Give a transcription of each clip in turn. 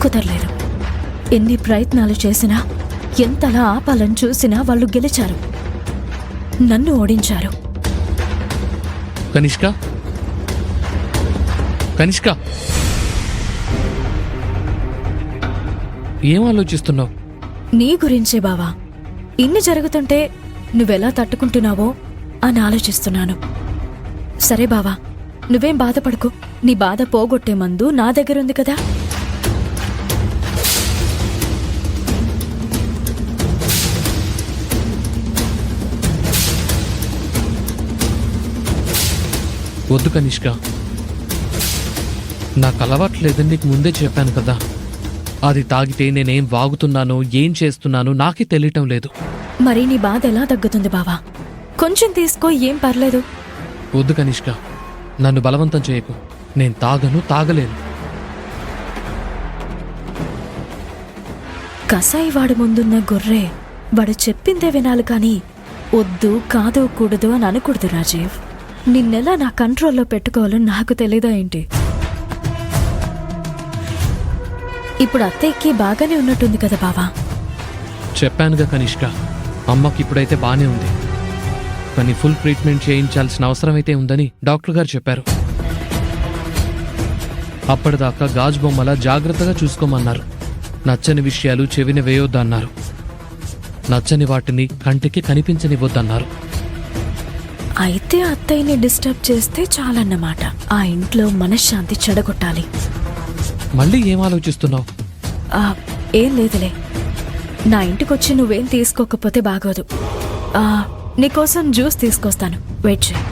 కుదరలేదు. ఎన్ని ప్రయత్నాలు చేసినా, ఎంతలా ఆపాలని చూసినా వాళ్ళు గెలిచారు, నన్ను ఓడించారు. కనిష్క, కనిష్క, ఏం ఆలోచిస్తున్నావు? నీ గురించే బావా. ఇన్ని జరుగుతుంటే నువ్వెలా తట్టుకుంటున్నావో అని ఆలోచిస్తున్నాను. సరే బావా, నువ్వేం బాధపడకు. నీ బాధ పోగొట్టే మందు నా దగ్గరుంది కదా. వద్దు కనిష్క, నాకు అలవాట్లేదని నీకు ముందే చెప్పాను కదా. అది తాగితే నేనేం వాగుతున్నానో ఏం చేస్తున్నానో నాకే తెలియటం లేదు. మరి నీ బాధ ఎలా తగ్గుతుంది బావా? కొంచెం తీసుకో, ఏం పర్లేదు. వద్దు కనిష్క, నన్ను బలవంతం చేయకు. నేను తాగలేను. కసాయి వాడి ముందున్న గొర్రె వాడు చెప్పిందే వినాలి కానీ వద్దు, కాదు, కూడదు అని అనకూడదు రాజీవ్. నిన్నెలా నా కంట్రోల్లో పెట్టుకోవాలని నాకు తెలీదా ఏంటి? ఇప్పుడు అత్తయ్యకి బాగానే ఉన్నట్టుంది కదా బావా. చెప్పానుగా కనిష్క, అమ్మకి ఇప్పుడైతే బానే ఉంది. కానీ ఫుల్ ట్రీట్మెంట్ చేయించాల్సిన అవసరం అయితే ఉందని డాక్టర్ గారు చెప్పారు. అప్పటిదాకా గాజు బొమ్మలా జాగ్రత్తగా చూసుకోమన్నారు. నచ్చని విషయాలు చెవిని వేయొద్దన్నారు. నచ్చని వాటిని కంటికి కనిపించనివ్వద్దన్నారు. అయితే అత్తయ్యని డిస్టర్బ్ చేస్తే చాలన్నమాట. ఆ ఇంట్లో మనశ్శాంతి చెడగొట్టాలి. మళ్ళీ ఏం ఆలోచిస్తున్నావు? ఏం లేదులే. నా ఇంటికొచ్చి నువ్వేం తీసుకోకపోతే బాగోదు. నీకోసం జ్యూస్ తీసుకొస్తాను, వెయిట్ చేయి.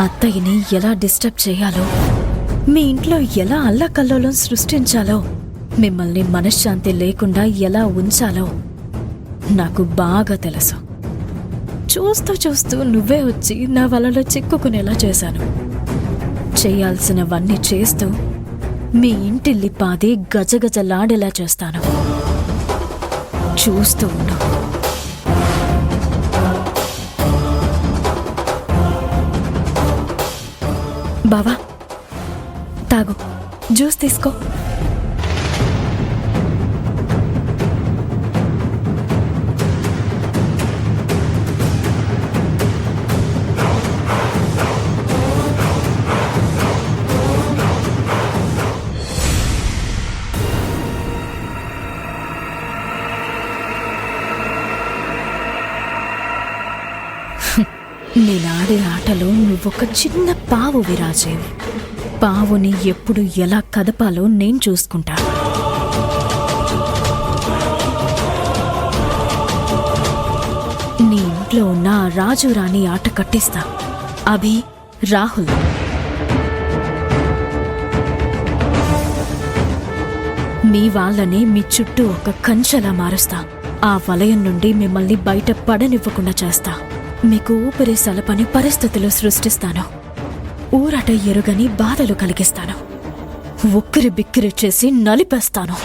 అత్తయ్యని ఎలా డిస్టర్బ్ చేయాలో, మీ ఇంట్లో ఎలా అల్లకల్లోలం సృష్టించాలో, మిమ్మల్ని మనశ్శాంతి లేకుండా ఎలా ఉంచాలో నాకు బాగా తెలుసు. చూస్తూ చూస్తూ నువ్వే వచ్చి నా వలలో చిక్కుకునేలా చేశాను. చేయాల్సినవన్నీ చేస్తూ మీ ఇంటిల్లి పాది గజగజలాడేలా చేస్తాను. చూస్తూ ఉండు. బావా, తాగు, జ్యూస్ తీసుకో. నేనాడే ఆటలో నువ్వొక చిన్న పావు విరాజేవ్. పావుని ఎప్పుడు ఎలా కదపాలో నేను చూసుకుంటా. నీ ఇంట్లో ఉన్న రాజు రాణి ఆట కట్టిస్తా. అభి, రాహుల్. మీ వాళ్ళని మీ చుట్టూ ఒక కంచెలా మారుస్తా. ఆ వలయం నుండి మిమ్మల్ని బయట పడనివ్వకుండా చేస్తా. మీకు ఊపిరి సలపని పరిస్థితులు సృష్టిస్తాను. ఊరట ఎరుగని బాధలు కలిగిస్తాను. ఉక్కిరి బిక్కిరి చేసి నలిపేస్తాను.